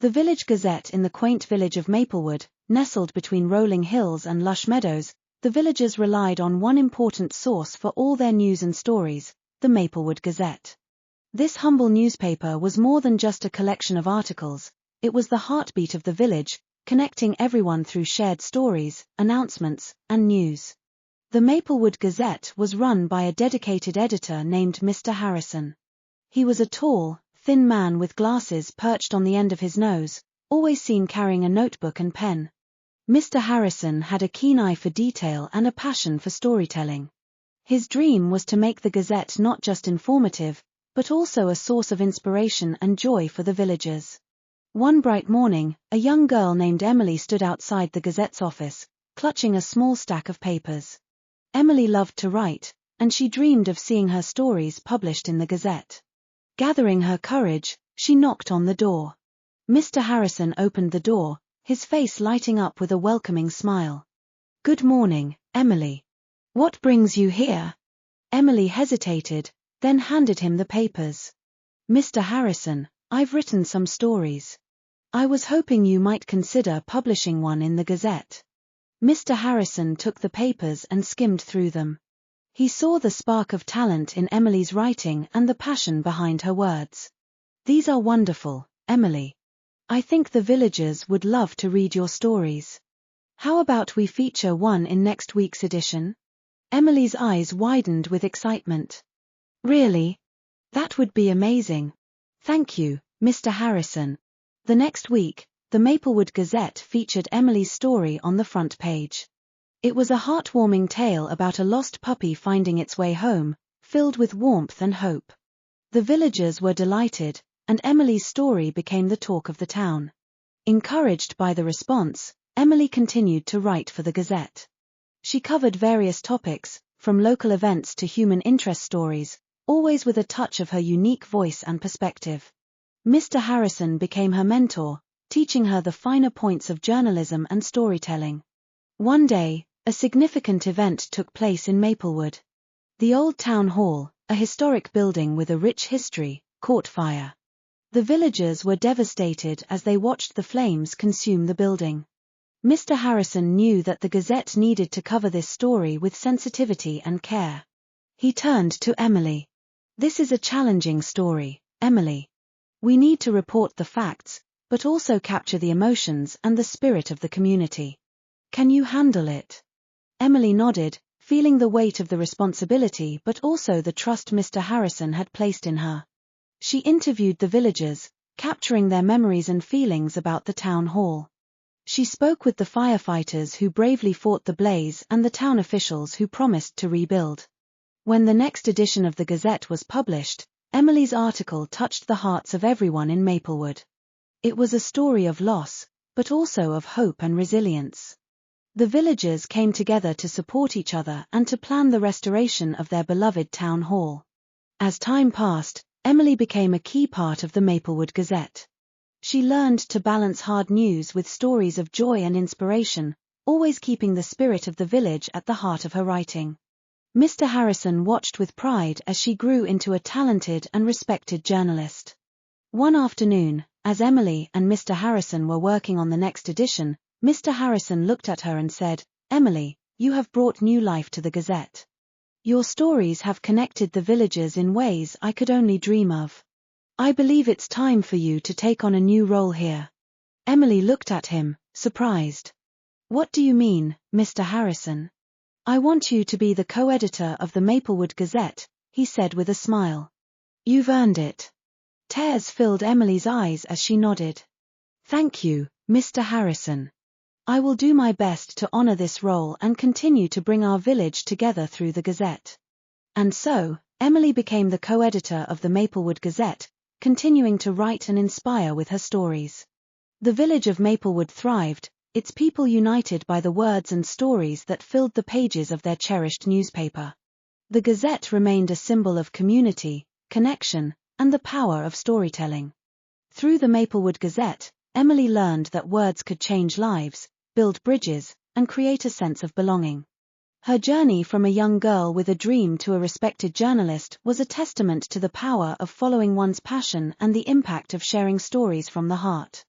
The village gazette in the quaint village of Maplewood, nestled between rolling hills and lush meadows, the villagers relied on one important source for all their news and stories, the Maplewood Gazette. This humble newspaper was more than just a collection of articles, it was the heartbeat of the village, connecting everyone through shared stories, announcements, and news. The Maplewood Gazette was run by a dedicated editor named Mr. Harrison. He was a tall, thin man with glasses perched on the end of his nose, always seen carrying a notebook and pen. Mr. Harrison had a keen eye for detail and a passion for storytelling. His dream was to make the Gazette not just informative, but also a source of inspiration and joy for the villagers. One bright morning, a young girl named Emily stood outside the Gazette's office, clutching a small stack of papers. Emily loved to write, and she dreamed of seeing her stories published in the Gazette. Gathering her courage, she knocked on the door. Mr. Harrison opened the door, his face lighting up with a welcoming smile. "Good morning, Emily. What brings you here?" Emily hesitated, then handed him the papers. "Mr. Harrison, I've written some stories. I was hoping you might consider publishing one in the Gazette." Mr. Harrison took the papers and skimmed through them. He saw the spark of talent in Emily's writing and the passion behind her words. "These are wonderful, Emily. I think the villagers would love to read your stories. How about we feature one in next week's edition?" Emily's eyes widened with excitement. "Really? That would be amazing. Thank you, Mr. Harrison." The next week, the Maplewood Gazette featured Emily's story on the front page. It was a heartwarming tale about a lost puppy finding its way home, filled with warmth and hope. The villagers were delighted, and Emily's story became the talk of the town. Encouraged by the response, Emily continued to write for the Gazette. She covered various topics, from local events to human interest stories, always with a touch of her unique voice and perspective. Mr. Harrison became her mentor, teaching her the finer points of journalism and storytelling. One day, a significant event took place in Maplewood. The old town hall, a historic building with a rich history, caught fire. The villagers were devastated as they watched the flames consume the building. Mr. Harrison knew that the Gazette needed to cover this story with sensitivity and care. He turned to Emily. "This is a challenging story, Emily. We need to report the facts, but also capture the emotions and the spirit of the community. Can you handle it?" Emily nodded, feeling the weight of the responsibility but also the trust Mr. Harrison had placed in her. She interviewed the villagers, capturing their memories and feelings about the town hall. She spoke with the firefighters who bravely fought the blaze and the town officials who promised to rebuild. When the next edition of the Gazette was published, Emily's article touched the hearts of everyone in Maplewood. It was a story of loss, but also of hope and resilience. The villagers came together to support each other and to plan the restoration of their beloved town hall. As time passed, Emily became a key part of the Maplewood Gazette. She learned to balance hard news with stories of joy and inspiration, always keeping the spirit of the village at the heart of her writing. Mr. Harrison watched with pride as she grew into a talented and respected journalist. One afternoon, as Emily and Mr. Harrison were working on the next edition, Mr. Harrison looked at her and said, "Emily, you have brought new life to the Gazette. Your stories have connected the villagers in ways I could only dream of. I believe it's time for you to take on a new role here." Emily looked at him, surprised. "What do you mean, Mr. Harrison?" "I want you to be the co-editor of the Maplewood Gazette," he said with a smile. "You've earned it." Tears filled Emily's eyes as she nodded. "Thank you, Mr. Harrison. I will do my best to honor this role and continue to bring our village together through the Gazette." And so, Emily became the co-editor of the Maplewood Gazette, continuing to write and inspire with her stories. The village of Maplewood thrived, its people united by the words and stories that filled the pages of their cherished newspaper. The Gazette remained a symbol of community, connection, and the power of storytelling. Through the Maplewood Gazette, Emily learned that words could change lives, build bridges, and create a sense of belonging. Her journey from a young girl with a dream to a respected journalist was a testament to the power of following one's passion and the impact of sharing stories from the heart.